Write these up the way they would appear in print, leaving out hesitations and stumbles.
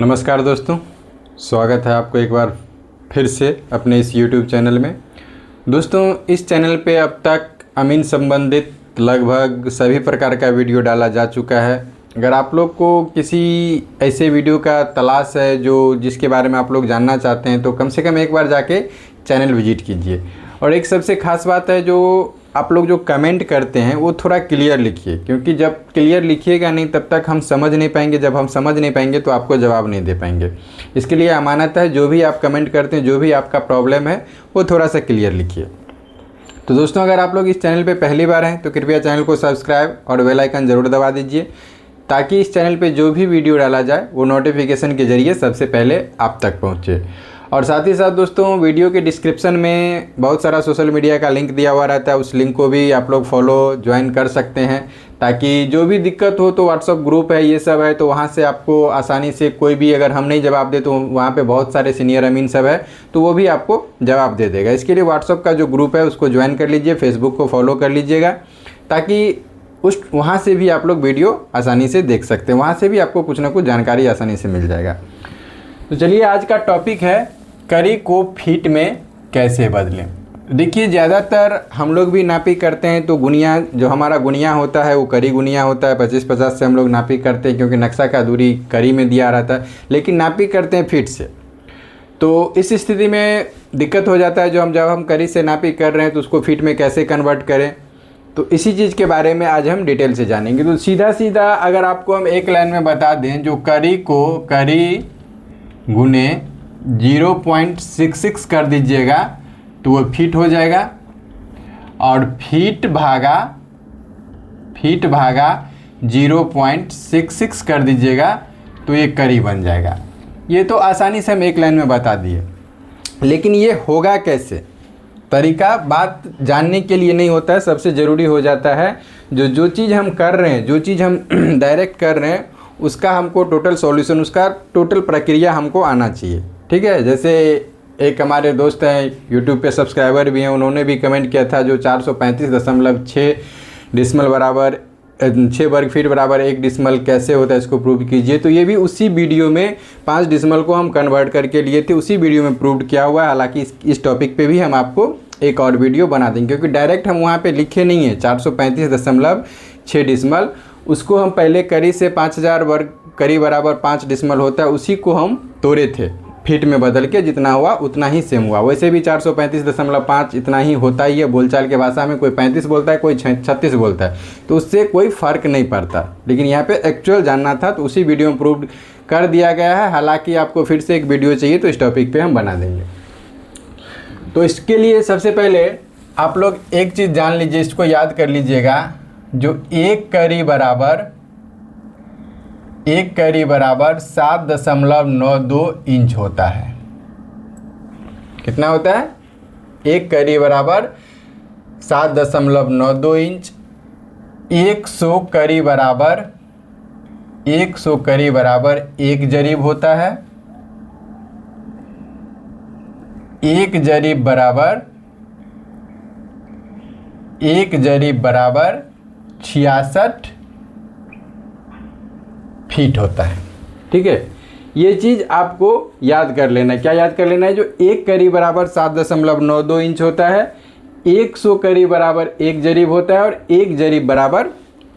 नमस्कार दोस्तों, स्वागत है आपको एक बार फिर से अपने इस YouTube चैनल में। दोस्तों, इस चैनल पे अब तक अमीन संबंधित लगभग सभी प्रकार का वीडियो डाला जा चुका है। अगर आप लोग को किसी ऐसे वीडियो का तलाश है जिसके बारे में आप लोग जानना चाहते हैं तो कम से कम एक बार जाके चैनल विजिट कीजिए। और एक सबसे ख़ास बात है, जो आप लोग जो कमेंट करते हैं वो थोड़ा क्लियर लिखिए, क्योंकि जब क्लियर लिखिएगा नहीं तब तक हम समझ नहीं पाएंगे। जब हम समझ नहीं पाएंगे तो आपको जवाब नहीं दे पाएंगे। इसके लिए अमानत है, जो भी आप कमेंट करते हैं, जो भी आपका प्रॉब्लम है वो थोड़ा सा क्लियर लिखिए। तो दोस्तों, अगर आप लोग इस चैनल पे पहली बार हैं तो कृपया चैनल को सब्सक्राइब और बेल आइकन ज़रूर दबा दीजिए, ताकि इस चैनल पे जो भी वीडियो डाला जाए वो नोटिफिकेशन के ज़रिए सबसे पहले आप तक पहुँचे। और साथ ही साथ दोस्तों, वीडियो के डिस्क्रिप्शन में बहुत सारा सोशल मीडिया का लिंक दिया हुआ रहता है, उस लिंक को भी आप लोग फॉलो ज्वाइन कर सकते हैं, ताकि जो भी दिक्कत हो तो व्हाट्सअप ग्रुप है, ये सब है, तो वहाँ से आपको आसानी से कोई भी अगर हम नहीं जवाब दे तो वहाँ पे बहुत सारे सीनियर अमीन सब है, तो वो भी आपको जवाब दे देगा। इसके लिए व्हाट्सअप का जो ग्रुप है उसको ज्वाइन कर लीजिए, फेसबुक को फॉलो कर लीजिएगा, ताकि वहाँ से भी आप लोग वीडियो आसानी से देख सकते हैं। वहाँ से भी आपको कुछ ना कुछ जानकारी आसानी से मिल जाएगा। तो चलिए, आज का टॉपिक है करी को फीट में कैसे बदलें। देखिए, ज़्यादातर हम लोग भी नापी करते हैं तो गुनिया, जो हमारा गुनिया होता है वो करी गुनिया होता है। 25-50 से हम लोग नापी करते हैं, क्योंकि नक्शा का दूरी करी में दिया रहता है, लेकिन नापी करते हैं फीट से। तो इस स्थिति में दिक्कत हो जाता है, जब हम करी से नापी कर रहे हैं तो उसको फीट में कैसे कन्वर्ट करें। तो इसी चीज़ के बारे में आज हम डिटेल से जानेंगे। तो सीधा सीधा अगर आपको हम एक लाइन में बता दें, जो करी को करी गुने 0.66 कर दीजिएगा तो वो फीट हो जाएगा, और फीट भागा 0.66 कर दीजिएगा तो ये करी बन जाएगा। ये तो आसानी से हम एक लाइन में बता दिए, लेकिन ये होगा कैसे, तरीका बात जानने के लिए नहीं होता है। सबसे ज़रूरी हो जाता है जो चीज़ हम कर रहे हैं, जो चीज़ हम डायरेक्ट कर रहे हैं, उसका हमको टोटल सॉल्यूशन, उसका टोटल प्रक्रिया हमको आना चाहिए। ठीक है। जैसे एक हमारे दोस्त हैं, यूट्यूब पे सब्सक्राइबर भी हैं, उन्होंने भी कमेंट किया था, जो 435.6 डिसमल बराबर 6 वर्ग फीट बराबर 1 डिसमल कैसे होता है, इसको प्रूव कीजिए। तो ये भी उसी वीडियो में 5 डिसमल को हम कन्वर्ट करके लिए थे, उसी वीडियो में प्रूव किया हुआ है। हालांकि इस टॉपिक पे भी हम आपको एक और वीडियो बना देंगे, क्योंकि डायरेक्ट हम वहाँ पे लिखे नहीं है 435.6 डिसमल, उसको हम पहले करी से 5000 वर्ग करी बराबर 5 डिसमल होता है, उसी को हम तोड़े थे, फीट में बदल के जितना हुआ उतना ही सेम हुआ। वैसे भी 435.5 इतना ही होता ही है, बोलचाल के भाषा में कोई 35 बोलता है, कोई 36 बोलता है, तो उससे कोई फ़र्क नहीं पड़ता। लेकिन यहाँ पे एक्चुअल जानना था तो उसी वीडियो में प्रूव कर दिया गया है। हालांकि आपको फिर से एक वीडियो चाहिए तो इस टॉपिक पे हम बना देंगे। तो इसके लिए सबसे पहले आप लोग एक चीज़ जान लीजिए, इसको याद कर लीजिएगा, जो एक करी बराबर 7.92 इंच होता है। कितना होता है? एक करी बराबर 7.92 इंच। 100 करी बराबर 1 जरीब होता है। 1 जरीब बराबर 66 फीट होता है। ठीक है, ये चीज़ आपको याद कर लेना है। क्या याद कर लेना है? जो एक करी बराबर 7.92 इंच होता है, 100 करी बराबर 1 जरीब होता है, और 1 जरीब बराबर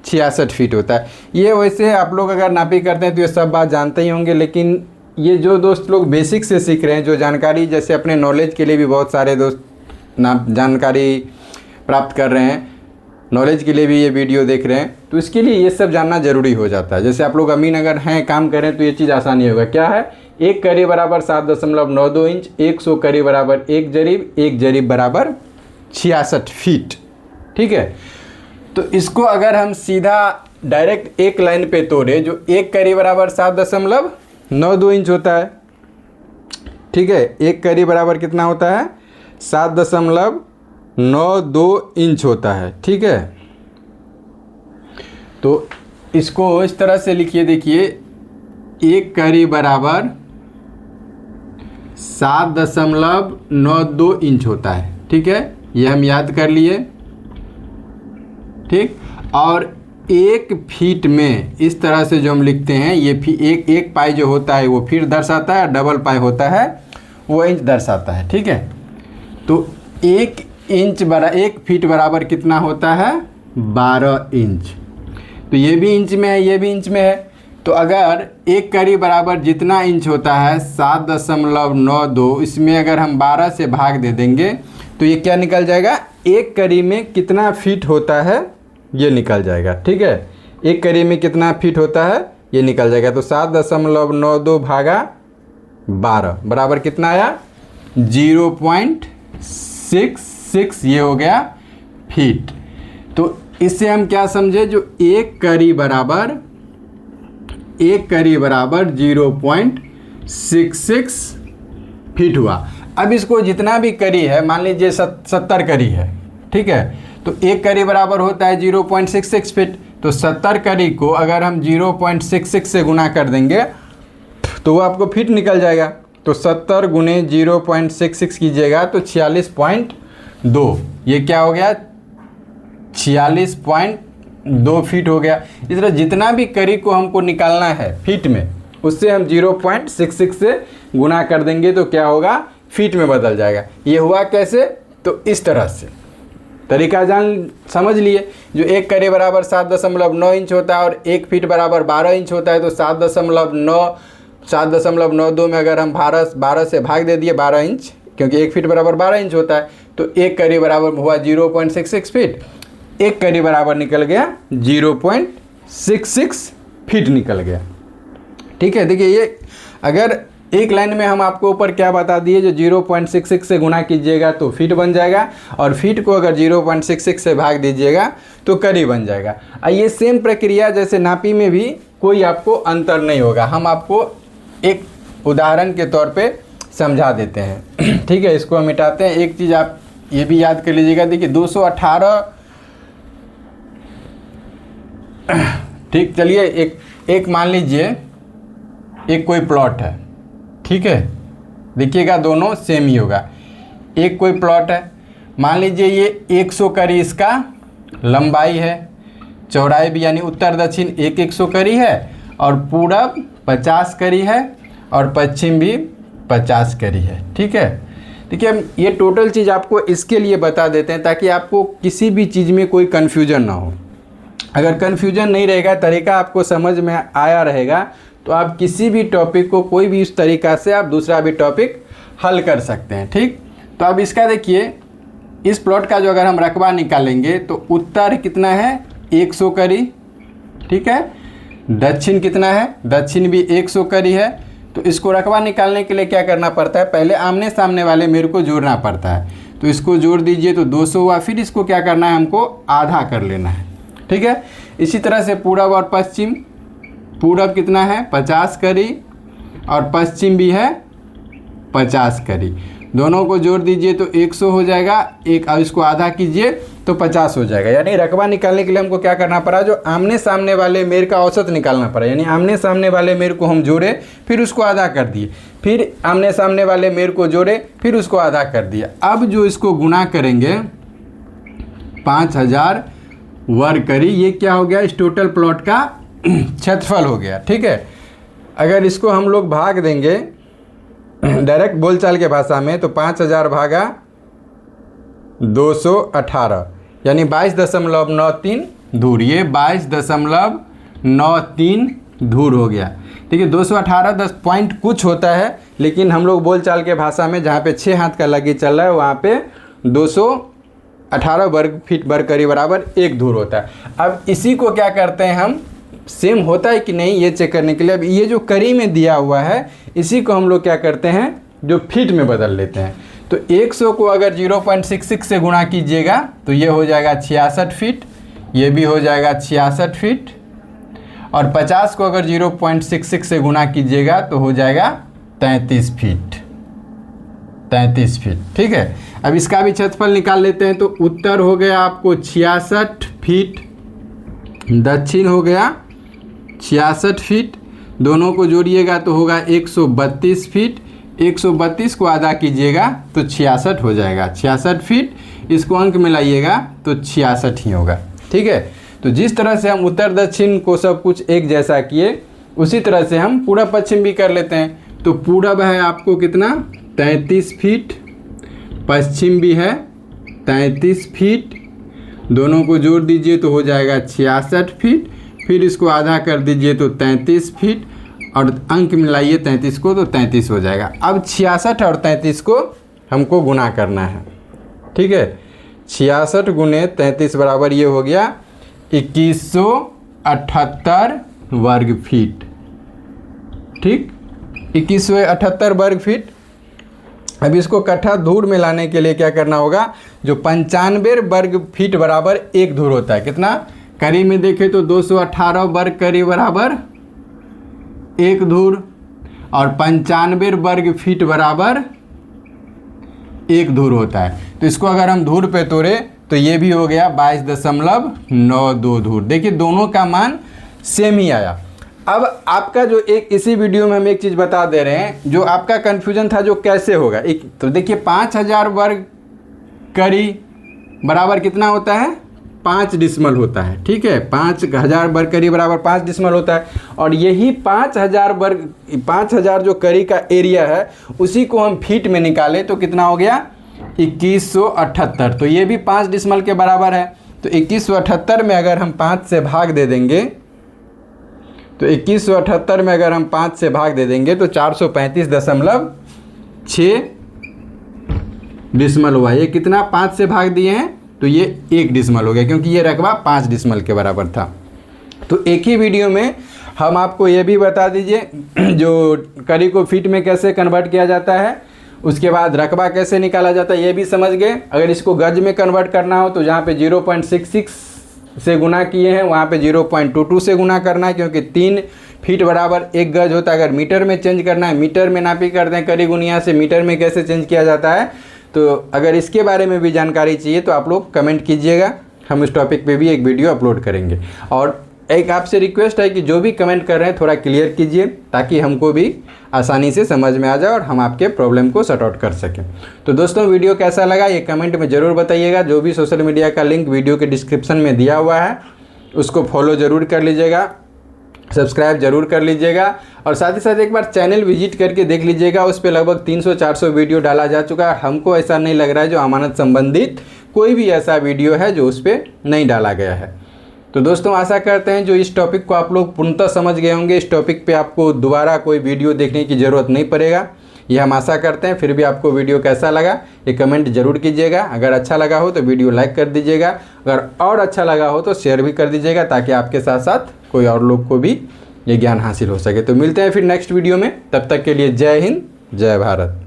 66 फीट होता है। ये वैसे आप लोग अगर नापी करते हैं तो ये सब बात जानते ही होंगे, लेकिन ये जो दोस्त लोग बेसिक से सीख रहे हैं, जो जानकारी, जैसे अपने नॉलेज के लिए भी बहुत सारे दोस्त जानकारी प्राप्त कर रहे हैं, नॉलेज के लिए भी ये वीडियो देख रहे हैं, तो इसके लिए ये सब जानना ज़रूरी हो जाता है। जैसे आप लोग अमीन अगर हैं, काम करें, तो ये चीज़ आसानी होगा। क्या है? एक करी बराबर 7.92 इंच, 100 करी बराबर 1 जरीब बराबर 66 फीट। ठीक है, तो इसको अगर हम सीधा डायरेक्ट एक लाइन पे तोड़े, जो एक करी बराबर 7.92 इंच होता है। ठीक है, एक करी बराबर कितना होता है? 7.92 इंच होता है। ठीक है, तो इसको इस तरह से लिखिए, देखिए, एक करी बराबर 7.92 इंच होता है। ठीक है, ये हम याद कर लिए। ठीक, और 1 फीट में इस तरह से जो हम लिखते हैं, ये एक पाई जो होता है वो फीट दर्शाता है, डबल पाई होता है वो इंच दर्शाता है। ठीक है, तो 1 फीट बराबर कितना होता है? 12 इंच। तो ये भी इंच में है, ये भी इंच में है। तो अगर 1 कड़ी बराबर जितना इंच होता है 7.92, इसमें अगर हम 12 से भाग दे देंगे तो ये क्या निकल जाएगा? 1 कड़ी में कितना फीट होता है ये निकल जाएगा। ठीक है, 1 कड़ी में कितना फीट होता है ये निकल जाएगा। तो 7.92 भागा 12 बराबर कितना आया? 0.66, ये हो गया फीट। तो इससे हम क्या समझे? जो 1 कड़ी बराबर 0.66 फीट हुआ। अब इसको जितना भी कड़ी है, मान लीजिए 70 कड़ी है, ठीक है, तो 1 कड़ी बराबर होता है 0.66 फीट। तो 70 कड़ी को अगर हम 0.66 से गुना कर देंगे तो वो आपको फीट निकल जाएगा। तो 70 गुने 0.66 कीजिएगा तो 46.2, ये क्या हो गया? 46.2 फीट हो गया। इस तरह जितना भी कड़ी को हमको निकालना है फीट में, उससे हम 0.66 से गुना कर देंगे तो क्या होगा? फीट में बदल जाएगा। ये हुआ कैसे? तो इस तरह से तरीका समझ लिए। जो 1 कड़ी बराबर 7.9 इंच होता है और 1 फीट बराबर 12 इंच होता है, तो 7.92 में अगर हम 12 से भाग दे दिए 12 इंच, क्योंकि 1 फीट बराबर 12 इंच होता है, तो 1 कड़ी बराबर हुआ 0.66 फीट। 1 कड़ी बराबर निकल गया 0.66 फीट निकल गया। ठीक है, देखिए ये अगर एक लाइन में हम आपको ऊपर क्या बता दिए, जो 0.66 से गुना कीजिएगा तो फीट बन जाएगा, और फीट को अगर 0.66 से भाग दीजिएगा तो कड़ी बन जाएगा। ये सेम प्रक्रिया जैसे नापी में भी कोई आपको अंतर नहीं होगा। हम आपको एक उदाहरण के तौर पे समझा देते हैं। ठीक है, इसको हम मिटाते हैं। एक चीज़ आप ये भी याद कर लीजिएगा, देखिए 218, ठीक, चलिए एक मान लीजिए एक कोई प्लॉट है, ठीक है, देखिएगा दोनों सेम ही होगा। एक कोई प्लॉट है, मान लीजिए ये 100 कड़ी इसका लंबाई है, चौड़ाई भी यानी उत्तर दक्षिण 100 कड़ी है, और पूरब 50 कड़ी है, और पश्चिम भी 50 कड़ी है। ठीक है, देखिए हम ये टोटल चीज़ आपको इसके लिए बता देते हैं ताकि आपको किसी भी चीज़ में कोई कन्फ्यूजन ना हो। अगर कन्फ्यूजन नहीं रहेगा, तरीका आपको समझ में आया रहेगा, तो आप किसी भी टॉपिक को कोई भी इस तरीक़ा से आप दूसरा भी टॉपिक हल कर सकते हैं। ठीक, तो अब इसका देखिए, इस प्लॉट का जो अगर हम रकबा निकालेंगे तो उत्तर कितना है? 100 कड़ी। ठीक है, दक्षिण कितना है? दक्षिण भी 100 कड़ी है। तो इसको रकबा निकालने के लिए क्या करना पड़ता है? पहले आमने सामने वाले मेरे को जोड़ना पड़ता है। तो इसको जोड़ दीजिए तो 200 हुआ। फिर इसको क्या करना है? हमको आधा कर लेना है। ठीक है, इसी तरह से पूरब और पश्चिम, पूरब कितना है? 50 कड़ी, और पश्चिम भी है 50 कड़ी। दोनों को जोड़ दीजिए तो 100 हो जाएगा। अब इसको आधा कीजिए तो 50 हो जाएगा। यानी रकबा निकालने के लिए हमको क्या करना पड़ा? जो आमने सामने वाले मेर का औसत निकालना पड़ा। यानी आमने सामने वाले मेर को हम जोड़े, फिर उसको आधा कर दिए, फिर आमने सामने वाले मेर को जोड़े, फिर उसको आधा कर दिया। अब जो इसको गुना करेंगे 5000 वर्ग कड़ी, ये क्या हो गया? इस टोटल प्लॉट का क्षेत्रफल हो गया। ठीक है, अगर इसको हम लोग भाग देंगे डायरेक्ट बोलचाल के भाषा में, तो 5000 भागा 218 यानी 22.93 धूर। ये 22.93 धूर हो गया। ठीक है, 218 10 पॉइंट कुछ होता है, लेकिन हम लोग बोलचाल के भाषा में जहाँ पे 6 हाथ का लगी चल रहा है वहाँ पे 218 वर्ग फीट वर्ग कड़ी बराबर 1 धूर होता है। अब इसी को क्या करते हैं हम, सेम होता है कि नहीं ये चेक करने के लिए, अब ये जो कड़ी में दिया हुआ है इसी को हम लोग क्या करते हैं, जो फीट में बदल लेते हैं। तो 100 को अगर 0.66 से गुणा कीजिएगा तो ये हो जाएगा 66 फीट, ये भी हो जाएगा 66 फीट, और 50 को अगर 0.66 से गुणा कीजिएगा तो हो जाएगा 33 फीट। 33 फीट। ठीक है, अब इसका भी क्षेत्रफल निकाल लेते हैं। तो उत्तर हो गया आपको 66 फीट, दक्षिण हो गया 66 फीट, दोनों को जोड़िएगा तो होगा 132 फीट। 132 को आधा कीजिएगा तो 66 हो जाएगा। 66 फीट, इसको अंक में लाइएगा तो 66 ही होगा। ठीक है, तो जिस तरह से हम उत्तर दक्षिण को सब कुछ एक जैसा किए, उसी तरह से हम पूरब पश्चिम भी कर लेते हैं। तो पूरब है आपको कितना 33 फीट, पश्चिम भी है 33 फीट, दोनों को जोड़ दीजिए तो हो जाएगा 66 फीट, फिर इसको आधा कर दीजिए तो 33 फीट, और अंक मिलाइए 33 को तो 33 हो जाएगा। अब 66 और 33 को हमको गुना करना है, ठीक है। 66 गुने 33 बराबर ये हो गया 2178 वर्ग फीट, ठीक, 2178 वर्ग फीट। अब इसको कट्ठा धूर में लाने के लिए क्या करना होगा, जो 95 वर्ग फीट बराबर एक धूर होता है, कितना करीब में देखें तो 218 वर्ग करीब बराबर एक धूर, और 95 वर्ग फीट बराबर एक धूर होता है। तो इसको अगर हम धूर पे तोड़े तो ये भी हो गया 22.92 धूर। देखिए दोनों का मान सेम ही आया। अब आपका जो एक इसी वीडियो में हम एक चीज़ बता दे रहे हैं, जो आपका कन्फ्यूजन था जो कैसे होगा, एक तो देखिए 5000 वर्ग करी बराबर कितना होता है 5 डिसमल होता है, ठीक है। 5000 वर्ग करी बराबर 5 डिसमल होता है, और यही 5000 जो करी का एरिया है उसी को हम फीट में निकाले तो कितना हो गया 2178। तो ये भी 5 डिसमल के बराबर है। तो 2178 में अगर हम 5 से भाग दे देंगे, तो 2178 में अगर हम 5 से भाग दे देंगे तो 435.6 डिसमल हुआ। ये कितना 5 से भाग दिए हैं तो ये 1 डिसमल हो गया, क्योंकि ये रकबा 5 डिसमल के बराबर था। तो एक ही वीडियो में हम आपको ये भी बता दीजिए जो करी को फीट में कैसे कन्वर्ट किया जाता है, उसके बाद रकबा कैसे निकाला जाता है ये भी समझ गए। अगर इसको गज में कन्वर्ट करना हो तो जहाँ पे 0.66 से गुना किए हैं वहाँ पे 0.22 से गुना करना है, क्योंकि 3 फीट बराबर 1 गज होता है। अगर मीटर में चेंज करना है, मीटर में नापी करते हैं करी गुनिया से, मीटर में कैसे चेंज किया जाता है। तो अगर इसके बारे में भी जानकारी चाहिए तो आप लोग कमेंट कीजिएगा, हम इस टॉपिक पे भी एक वीडियो अपलोड करेंगे। और एक आपसे रिक्वेस्ट है कि जो भी कमेंट कर रहे हैं थोड़ा क्लियर कीजिए, ताकि हमको भी आसानी से समझ में आ जाए और हम आपके प्रॉब्लम को सॉर्ट आउट कर सकें। तो दोस्तों वीडियो कैसा लगा ये कमेंट में ज़रूर बताइएगा। जो भी सोशल मीडिया का लिंक वीडियो के डिस्क्रिप्शन में दिया हुआ है उसको फॉलो ज़रूर कर लीजिएगा, सब्सक्राइब जरूर कर लीजिएगा, और साथ ही साथ एक बार चैनल विजिट करके देख लीजिएगा। उस पर लगभग 300-400 वीडियो डाला जा चुका है। हमको ऐसा नहीं लग रहा है जो अमानत संबंधित कोई भी ऐसा वीडियो है जो उस पर नहीं डाला गया है। तो दोस्तों आशा करते हैं जो इस टॉपिक को आप लोग पूर्णतः समझ गए होंगे। इस टॉपिक पे आपको दोबारा कोई वीडियो देखने की ज़रूरत नहीं पड़ेगा, ये हम आशा करते हैं। फिर भी आपको वीडियो कैसा लगा ये कमेंट जरूर कीजिएगा। अगर अच्छा लगा हो तो वीडियो लाइक कर दीजिएगा, अगर और अच्छा लगा हो तो शेयर भी कर दीजिएगा, ताकि आपके साथ साथ कोई और लोग को भी ये ज्ञान हासिल हो सके। तो मिलते हैं फिर नेक्स्ट वीडियो में, तब तक के लिए जय हिंद, जय भारत।